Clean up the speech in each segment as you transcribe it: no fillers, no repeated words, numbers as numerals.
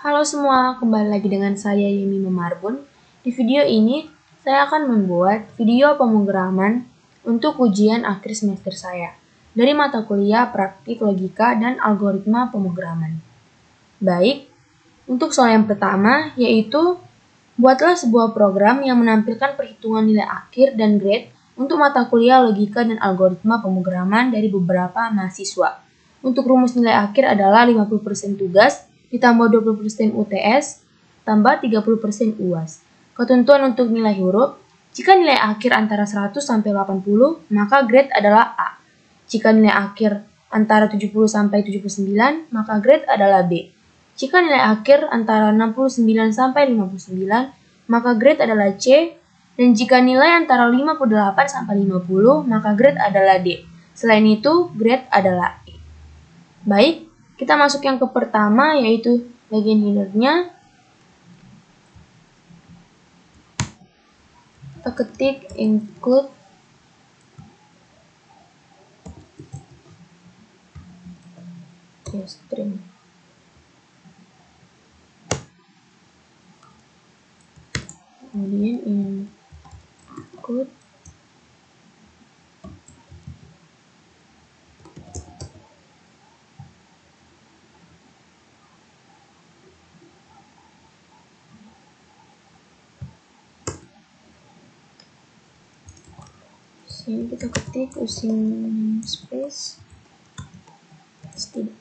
Halo semua, kembali lagi dengan saya Yemi Memarbun. Di video ini, saya akan membuat video pemrograman untuk ujian akhir semester saya dari mata kuliah praktik logika dan algoritma pemrograman. Baik, untuk soal yang pertama yaitu buatlah sebuah program yang menampilkan perhitungan nilai akhir dan grade untuk mata kuliah logika dan algoritma pemrograman dari beberapa mahasiswa. Untuk rumus nilai akhir adalah 50% tugas ditambah 20% UTS tambah 30% UAS. Ketentuan untuk nilai huruf, jika nilai akhir antara 100 sampai 80, maka grade adalah A. Jika nilai akhir antara 70 sampai 79, maka grade adalah B. Jika nilai akhir antara 69 sampai 59, maka grade adalah C. Dan jika nilai antara 58 sampai 50, maka grade adalah D. Selain itu, grade adalah E. Baik, kita masuk yang ke pertama, yaitu bagian header-nya. Kita ketik include string. Kemudian include sini kita ketik using space std.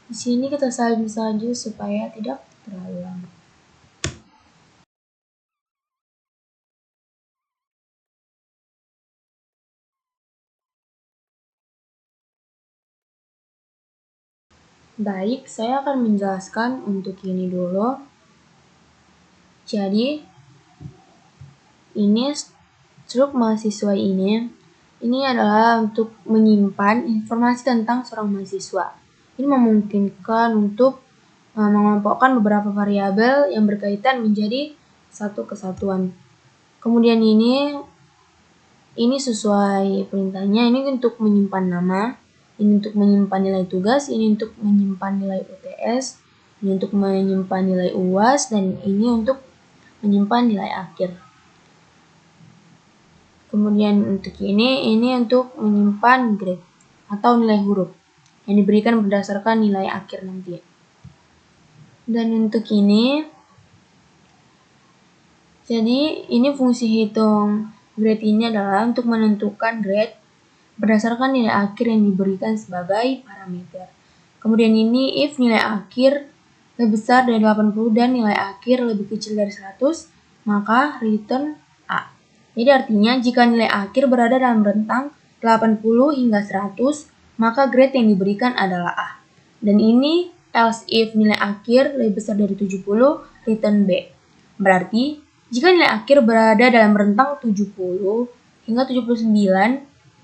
Di sini kita salin saja supaya tidak terlalu lama. Baik, saya akan menjelaskan untuk ini dulu. Jadi, ini struk mahasiswa ini adalah untuk menyimpan informasi tentang seorang mahasiswa. Ini memungkinkan untuk mengelompokkan beberapa variabel yang berkaitan menjadi satu kesatuan. Kemudian ini sesuai perintahnya, ini untuk menyimpan nama, ini untuk menyimpan nilai tugas, ini untuk menyimpan nilai UTS, ini untuk menyimpan nilai UAS, dan ini untuk menyimpan nilai akhir. Kemudian untuk ini untuk menyimpan grade atau nilai huruf yang diberikan berdasarkan nilai akhir nanti. Dan untuk ini, jadi ini fungsi hitung grade ini adalah untuk menentukan grade berdasarkan nilai akhir yang diberikan sebagai parameter. Kemudian ini if nilai akhir lebih besar dari 80 dan nilai akhir lebih kecil dari 100, maka return A. Jadi artinya jika nilai akhir berada dalam rentang 80 hingga 100, maka grade yang diberikan adalah A. Dan ini else if nilai akhir lebih besar dari 70, return B. Berarti jika nilai akhir berada dalam rentang 70 hingga 79,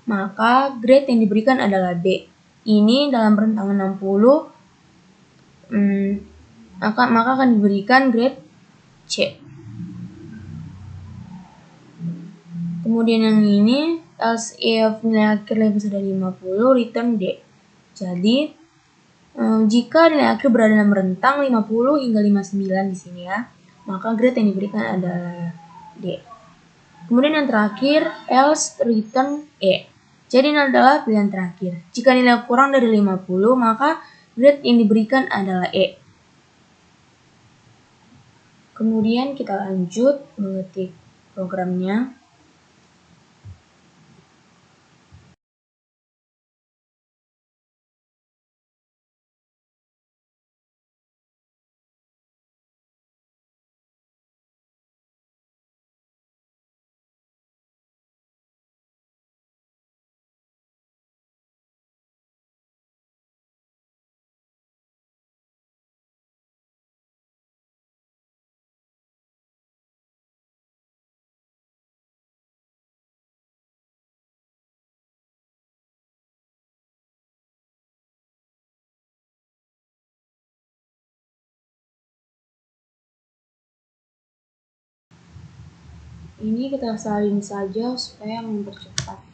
maka grade yang diberikan adalah B. Ini dalam rentang 60, maka akan diberikan grade C. Kemudian yang ini, else if nilai akhir lebih besar dari 50, return D. Jadi, jika nilai akhir berada dalam rentang 50 hingga 59 di sini ya, maka grade yang diberikan adalah D. Kemudian yang terakhir, else return E. Jadi ini adalah pilihan terakhir. Jika nilai kurang dari 50, maka grade yang diberikan adalah E. Kemudian kita lanjut mengetik programnya. Ini kita salin saja supaya mempercepat.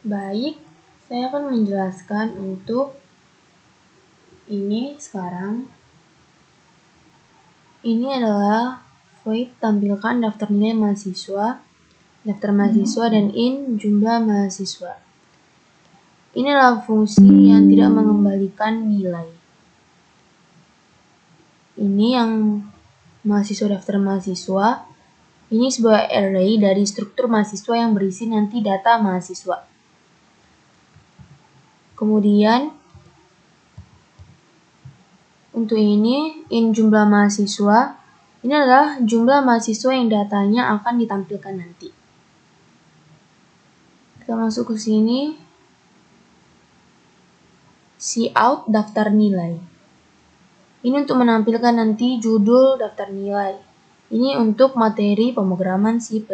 Baik, saya akan menjelaskan untuk ini sekarang. Ini adalah void tampilkan daftar nilai mahasiswa, daftar mahasiswa, dan in jumlah mahasiswa. Ini adalah fungsi yang tidak mengembalikan nilai. Ini yang mahasiswa daftar mahasiswa. Ini sebuah array dari struktur mahasiswa yang berisi nanti data mahasiswa. Kemudian untuk ini in jumlah mahasiswa, ini adalah jumlah mahasiswa yang datanya akan ditampilkan nanti. Kita masuk ke sini, cout daftar nilai. Ini untuk menampilkan nanti judul daftar nilai. Ini untuk materi pemrograman C++.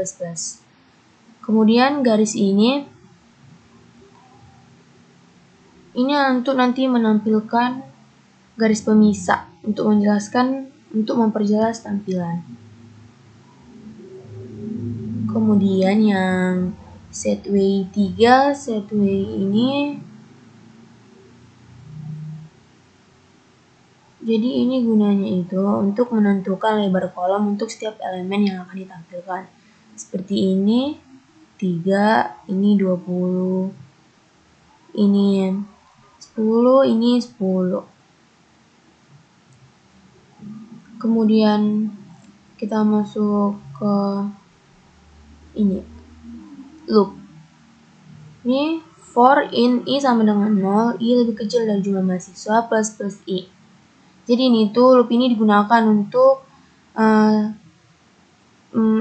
Kemudian garis ini untuk nanti menampilkan garis pemisah untuk menjelaskan, untuk memperjelas tampilan. Kemudian yang setway 3, setway ini, jadi ini gunanya itu untuk menentukan lebar kolom untuk setiap elemen yang akan ditampilkan. Seperti ini 3, ini 20, ini 10, ini 10. Kemudian kita masuk ke ini loop. Ini for in i sama dengan 0, i lebih kecil dari jumlah mahasiswa plus i. Jadi ini tuh loop ini digunakan untuk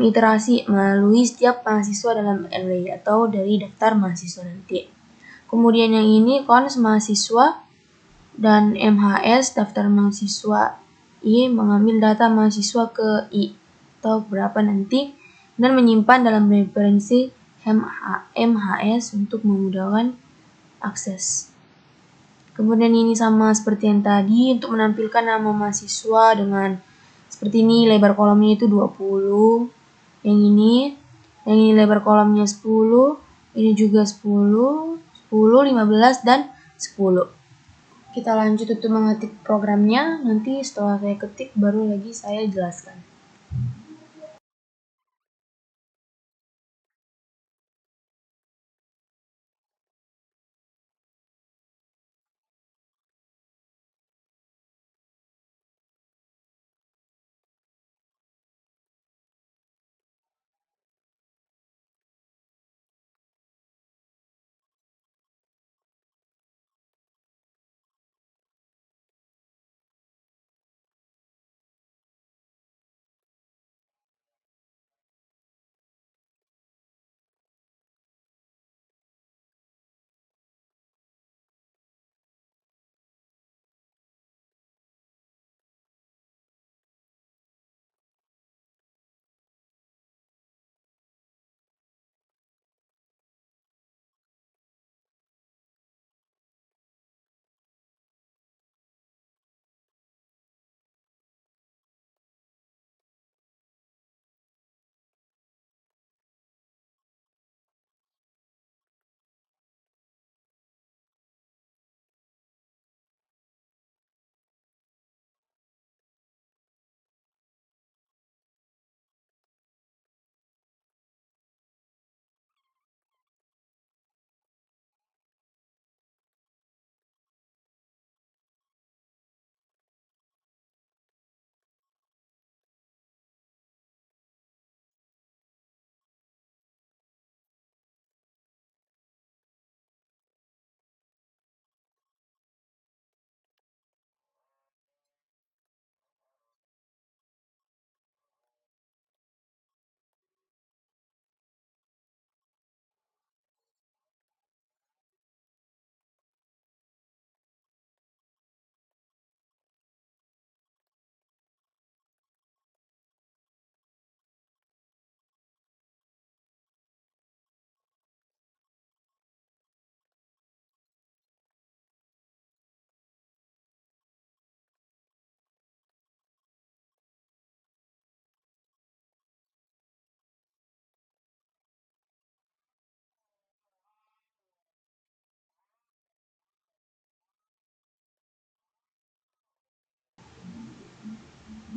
iterasi melalui setiap mahasiswa dalam array atau dari daftar mahasiswa nanti. Kemudian yang ini cons mahasiswa dan MHS daftar mahasiswa i mengambil data mahasiswa ke i atau berapa nanti dan menyimpan dalam referensi MHS untuk memudahkan akses. Kemudian ini sama seperti yang tadi untuk menampilkan nama mahasiswa dengan seperti ini, lebar kolomnya itu 20. Yang ini lebar kolomnya 10, ini juga 10, 10, 15 dan 10. Kita lanjut untuk mengetik programnya, nanti setelah saya ketik baru lagi saya jelaskan.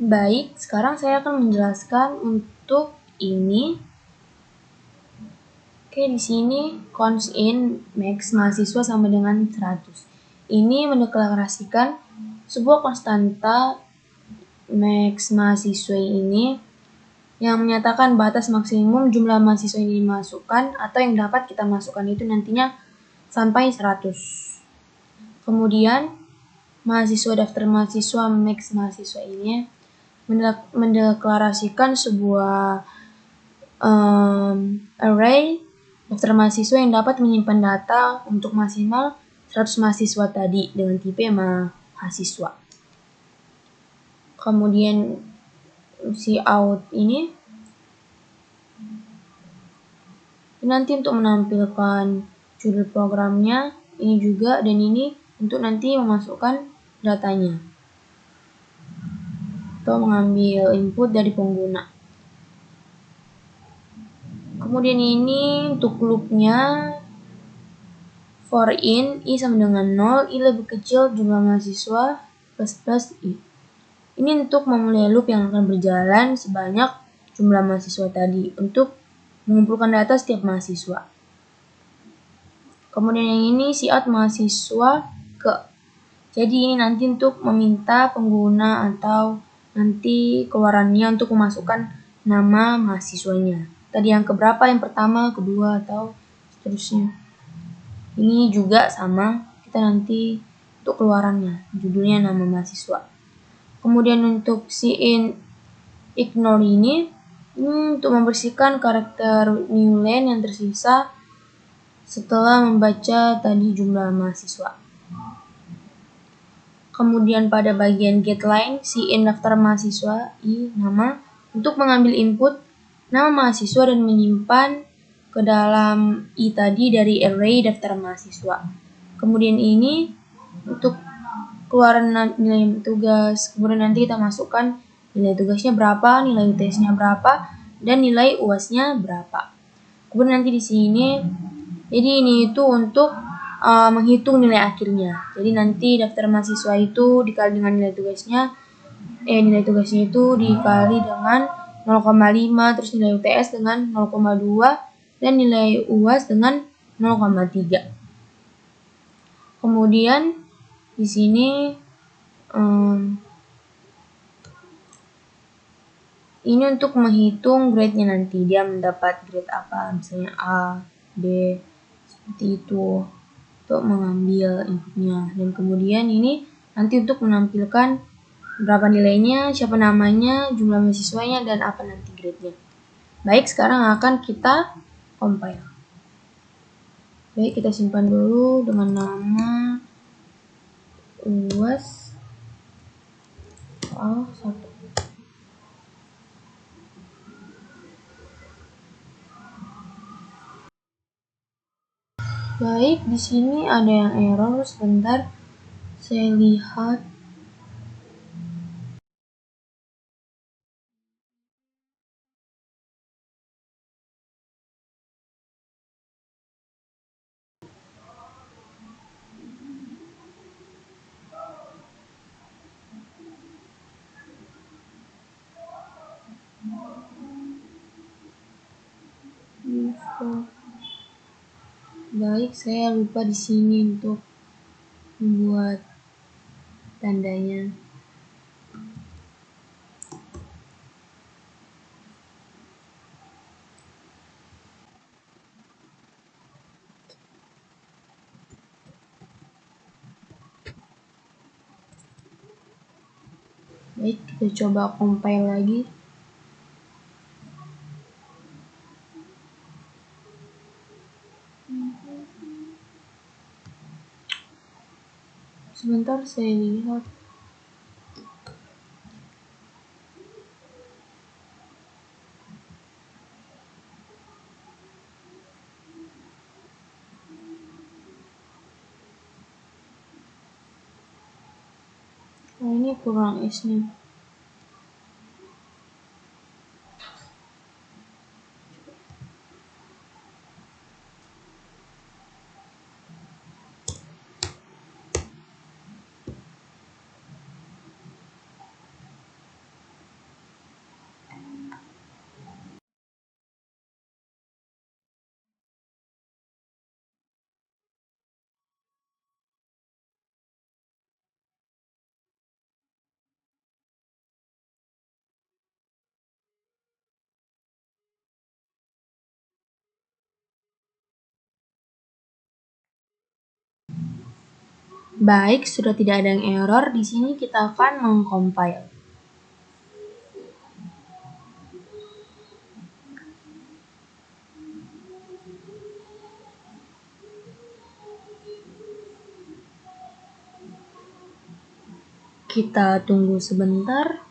Baik, sekarang saya akan menjelaskan untuk ini. Oke, di sini cons in max mahasiswa sama dengan 100. Ini mendeklarasikan sebuah konstanta max mahasiswa ini yang menyatakan batas maksimum jumlah mahasiswa yang dimasukkan atau yang dapat kita masukkan itu nantinya sampai 100. Kemudian mahasiswa daftar mahasiswa max mahasiswa ini mendeklarasikan sebuah array daftar mahasiswa yang dapat menyimpan data untuk maksimal 100 mahasiswa tadi dengan tipe mahasiswa. Kemudian si out ini nanti untuk menampilkan judul programnya ini juga, dan ini untuk nanti memasukkan datanya atau mengambil input dari pengguna. Kemudian ini untuk loopnya for in i sama dengan 0, i lebih kecil jumlah mahasiswa plus i. Ini untuk memulai loop yang akan berjalan sebanyak jumlah mahasiswa tadi untuk mengumpulkan data setiap mahasiswa. Kemudian yang ini si out mahasiswa ke. Jadi ini nanti untuk meminta pengguna atau nanti keluarannya untuk memasukkan nama mahasiswanya. Tadi yang keberapa, yang pertama, kedua, atau seterusnya. Ini juga sama, kita nanti untuk keluarannya, judulnya nama mahasiswa. Kemudian untuk si in ignore ini untuk membersihkan karakter new line yang tersisa setelah membaca tadi jumlah mahasiswa. Kemudian pada bagian getLine, si in daftar mahasiswa i nama untuk mengambil input nama mahasiswa dan menyimpan ke dalam i tadi dari array daftar mahasiswa. Kemudian ini untuk keluaran nilai tugas, kemudian nanti kita masukkan nilai tugasnya berapa, nilai UTS-nya berapa, dan nilai UAS-nya berapa. Kemudian nanti di sini, jadi ini itu untuk menghitung nilai akhirnya. Jadi nanti daftar mahasiswa itu dikali dengan nilai tugasnya itu dikali dengan 0,5, terus nilai UTS dengan 0,2, dan nilai UAS dengan 0,3. Kemudian di sini ini untuk menghitung grade-nya nanti, dia mendapat grade apa, misalnya A, B, seperti itu, untuk mengambil inputnya. Dan kemudian ini nanti untuk menampilkan berapa nilainya, siapa namanya, jumlah mahasiswanya, dan apa nanti grade-nya. Baik, sekarang akan kita compile. Baik, kita simpan dulu dengan nama UAS soal 1. Baik, di sini ada yang error, sebentar saya lihat. Baik, saya lupa di sini untuk membuat tandanya. Baik, kita coba compile lagi. Sebentar saya lihat. Oh, ini kurang S-nya. Baik, sudah tidak ada yang error. Di sini kita akan mengcompile. Kita tunggu sebentar.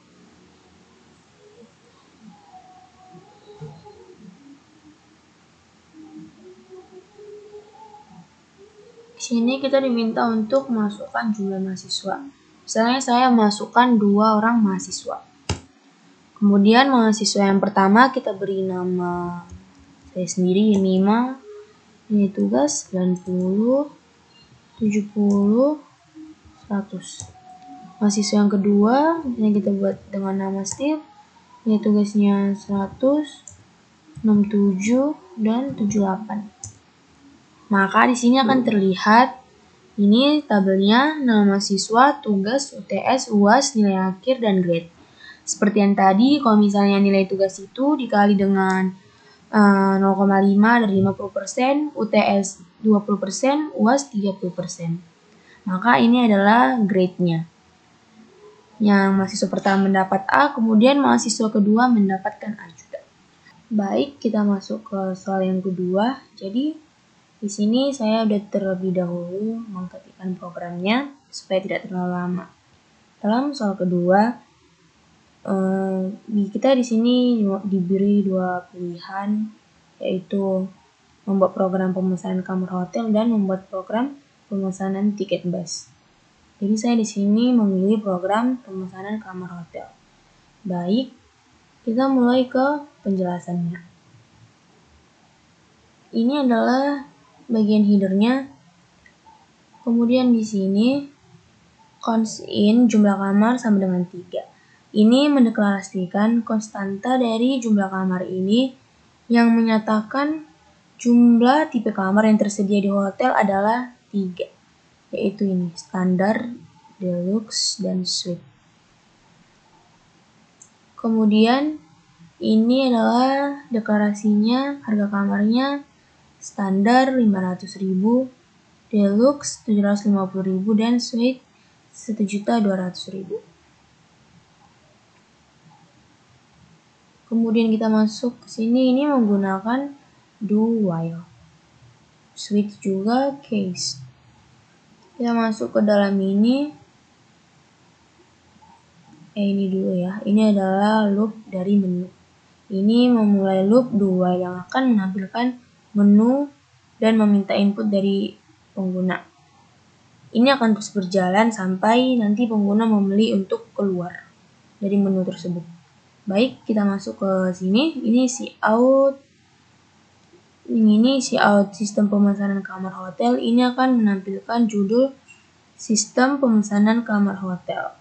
Di sini kita diminta untuk masukkan jumlah mahasiswa. Misalnya saya masukkan 2 orang mahasiswa. Kemudian mahasiswa yang pertama kita beri nama saya sendiri, Yemima. Ini tugas 90, 70, 100. Mahasiswa yang kedua, ini kita buat dengan nama Steve. Ini tugasnya 100, 67, dan 78. Maka di sini akan terlihat ini tabelnya nama mahasiswa, tugas, UTS, UAS, nilai akhir, dan grade. Seperti yang tadi, kalau misalnya nilai tugas itu dikali dengan 0,5 dari 50%, UTS 20%, UAS 30%. Maka ini adalah grade-nya. Yang mahasiswa pertama mendapat A, kemudian mahasiswa kedua mendapatkan A juga. Baik, kita masuk ke soal yang kedua. Jadi, di sini saya udah terlebih dahulu mengketikkan programnya supaya tidak terlalu lama. Dalam soal kedua, kita di sini diberi 2 pilihan, yaitu membuat program pemesanan kamar hotel dan membuat program pemesanan tiket bus. Jadi saya di sini memilih program pemesanan kamar hotel. Baik, kita mulai ke penjelasannya. Ini adalah bagian headernya. Kemudian di sini const in jumlah kamar sama dengan 3. Ini mendeklarasikan konstanta dari jumlah kamar ini yang menyatakan jumlah tipe kamar yang tersedia di hotel adalah 3. Yaitu ini, standar, deluxe, dan suite. Kemudian ini adalah deklarasinya, harga kamarnya standar 500.000, deluxe 750.000, dan suite 1.200.000. Kemudian kita masuk ke sini, ini menggunakan do while. Switch juga case. Kita masuk ke dalam ini. Ini dulu ya. Ini adalah loop dari menu. Ini memulai loop do while yang akan menampilkan menu dan meminta input dari pengguna. Ini akan terus berjalan sampai nanti pengguna memilih untuk keluar dari menu tersebut. Baik, kita masuk ke sini. Ini cout. Ini cout sistem pemesanan kamar hotel. Ini akan menampilkan judul sistem pemesanan kamar hotel.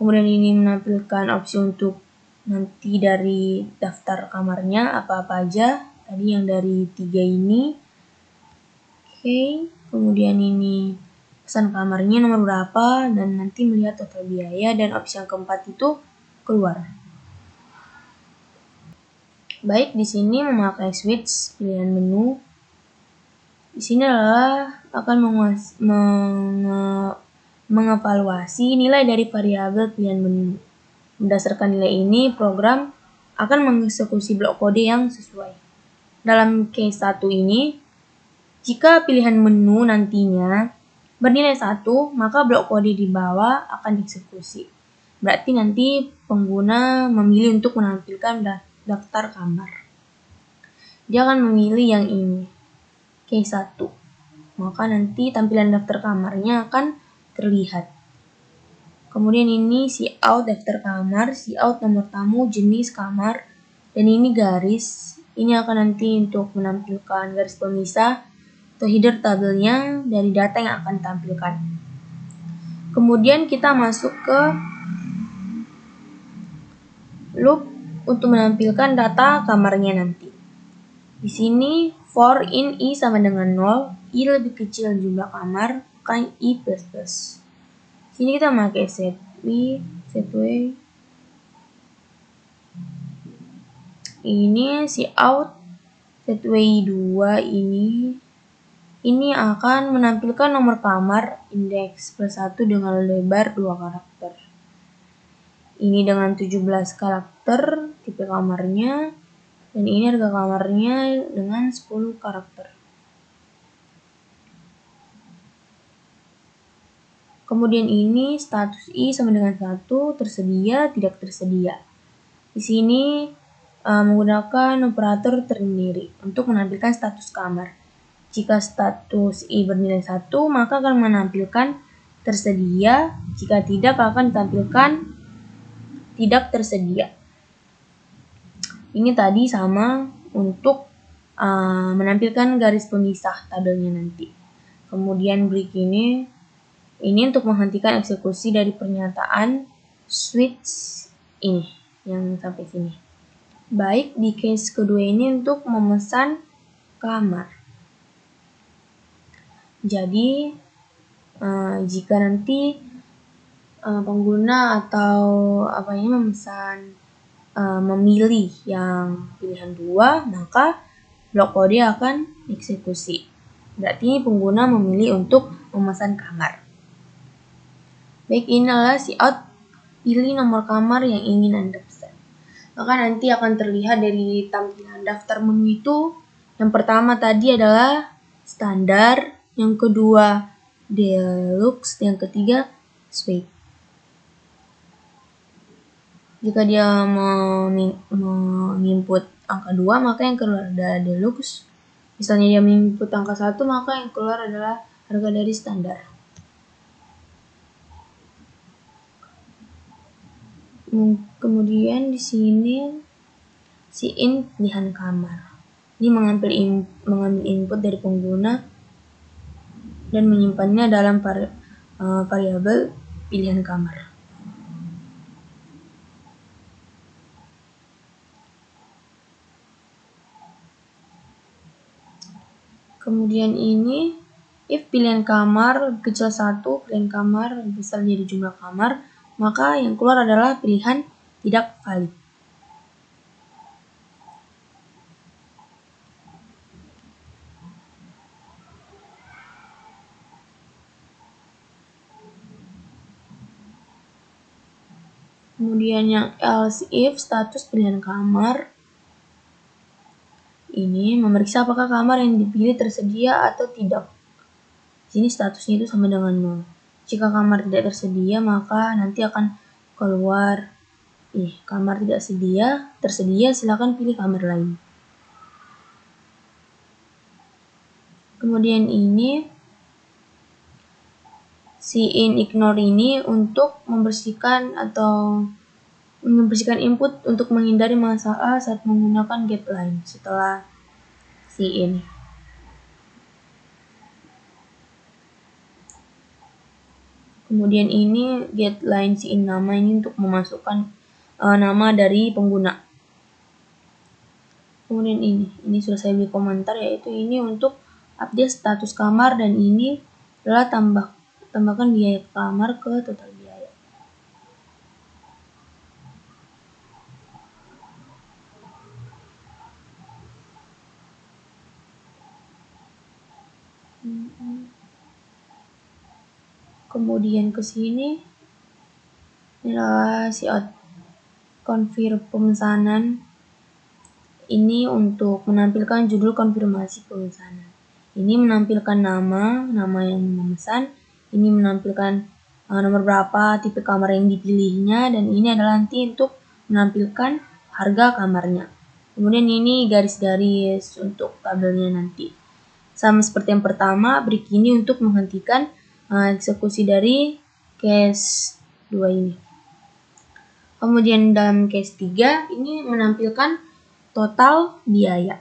Kemudian ini menampilkan opsi untuk nanti dari daftar kamarnya apa-apa aja. Tadi yang dari 3 ini. Oke, kemudian ini pesan kamarnya nomor berapa dan nanti melihat total biaya, dan opsi yang keempat itu keluar. Baik, di sini memakai switch pilihan menu. Di sini adalah akan mengevaluasi nilai dari variabel pilihan menu. Berdasarkan nilai ini, program akan mengeksekusi blok kode yang sesuai. Dalam case 1 ini, jika pilihan menu nantinya bernilai 1, maka blok kode di bawah akan dieksekusi. Berarti nanti pengguna memilih untuk menampilkan daftar kamar. Dia akan memilih yang ini, case 1. Maka nanti tampilan daftar kamarnya akan terlihat. Kemudian ini cout daftar kamar, cout nomor tamu, jenis kamar, dan ini garis. Ini akan nanti untuk menampilkan garis pemisah atau header tabelnya dari data yang akan ditampilkan. Kemudian kita masuk ke loop untuk menampilkan data kamarnya nanti. Di sini for in i sama dengan 0, i lebih kecil jumlah kamar, maka i plus. Sini kita pakai set way. Ini cout set way 2 ini ini akan menampilkan nomor kamar indeks plus 1 dengan lebar 2 karakter. Ini dengan 17 karakter tipe kamarnya, dan ini harga kamarnya dengan 10 karakter. Kemudian ini status I sama dengan 1, tersedia, tidak tersedia. Di sini menggunakan operator ternary untuk menampilkan status kamar. Jika status I bernilai 1, maka akan menampilkan tersedia, jika tidak akan ditampilkan tidak tersedia. Ini tadi sama untuk menampilkan garis pemisah tabelnya nanti. Kemudian break ini untuk menghentikan eksekusi dari pernyataan switch ini yang sampai sini. Baik, di case kedua ini untuk memesan kamar. Jadi jika nanti pengguna atau memesan memilih yang pilihan 2, maka blok kode akan eksekusi. Berarti pengguna memilih untuk memesan kamar. Baik, ini adalah Cout, pilih nomor kamar yang ingin Anda pesan. Maka nanti akan terlihat dari tampilan daftar menu itu, yang pertama tadi adalah standar, yang kedua deluxe, yang ketiga suite. Jika dia menginput angka 2, maka yang keluar adalah deluxe. Misalnya dia menginput angka 1, maka yang keluar adalah harga dari standar. Kemudian di sini in pilihan kamar. Ini mengambil input dari pengguna dan menyimpannya dalam variabel pilihan kamar. Kemudian ini if pilihan kamar kecil 1, pilihan kamar besar jadi jumlah kamar, maka yang keluar adalah pilihan tidak valid. Kemudian yang else if status pilihan kamar, ini memeriksa apakah kamar yang dipilih tersedia atau tidak. Sini statusnya itu sama dengan 0. Jika kamar tidak tersedia, maka nanti akan keluar kamar tidak tersedia, silakan pilih kamar lain. Kemudian ini in ignore ini untuk membersihkan input untuk menghindari masalah saat menggunakan get line setelah in. Kemudian ini get line in nama ini untuk memasukkan nama dari pengguna. Kemudian ini sudah saya beri komentar, yaitu ini untuk update status kamar, dan ini adalah tambahkan biaya kamar ke total biaya. Kemudian ke sini adalah Cout confirm pemesanan. Ini untuk menampilkan judul konfirmasi pemesanan. Ini menampilkan nama yang memesan. Ini menampilkan nomor berapa, tipe kamar yang dipilihnya, dan ini adalah nanti untuk menampilkan harga kamarnya. Kemudian ini garis-garis untuk tabelnya nanti. Sama seperti yang pertama, break ini untuk menghentikan eksekusi dari case 2 ini. Kemudian dalam case 3 ini menampilkan total biaya.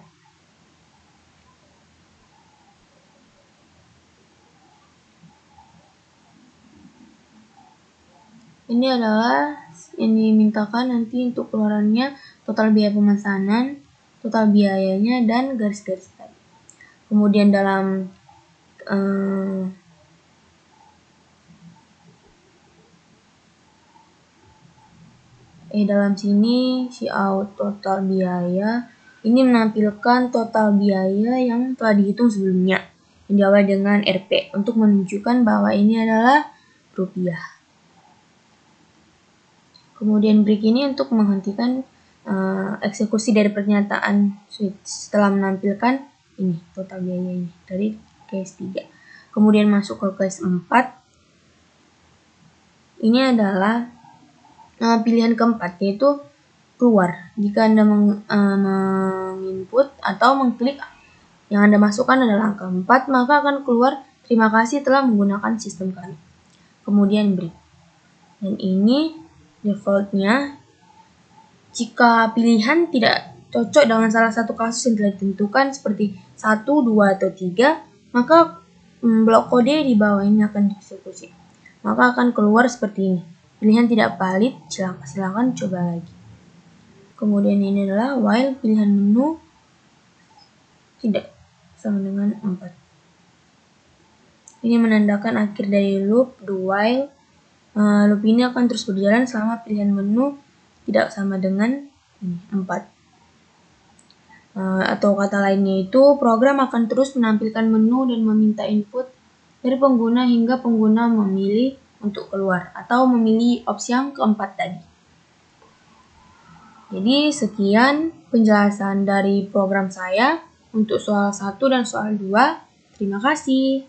Ini adalah yang dimintakan nanti untuk keluarannya, total biaya pemesanan, total biayanya, dan garis-garis tadi. Kemudian dalam dalam sini Cout total biaya ini menampilkan total biaya yang telah dihitung sebelumnya. Menjawab dengan Rp untuk menunjukkan bahwa ini adalah rupiah. Kemudian break ini untuk menghentikan eksekusi dari pernyataan switch setelah menampilkan ini total biayanya dari case 3. Kemudian masuk ke case 4. Ini adalah pilihan keempat, yaitu keluar. Jika Anda menginput atau mengklik yang Anda masukkan adalah angka 4, maka akan keluar terima kasih telah menggunakan sistem kami. Kemudian break. Dan ini defaultnya, jika pilihan tidak cocok dengan salah satu kasus yang telah ditentukan seperti 1, 2, atau 3, maka blok kode di bawah ini akan dieksekusi. Maka akan keluar seperti ini. Pilihan tidak valid, silakan coba lagi. Kemudian ini adalah while pilihan menu tidak sama dengan 4. Ini menandakan akhir dari loop do while. Loop ini akan terus berjalan selama pilihan menu tidak sama dengan 4. Atau kata lainnya itu, program akan terus menampilkan menu dan meminta input dari pengguna hingga pengguna memilih untuk keluar atau memilih opsi yang keempat tadi. Jadi sekian penjelasan dari program saya untuk soal 1 dan soal 2. Terima kasih.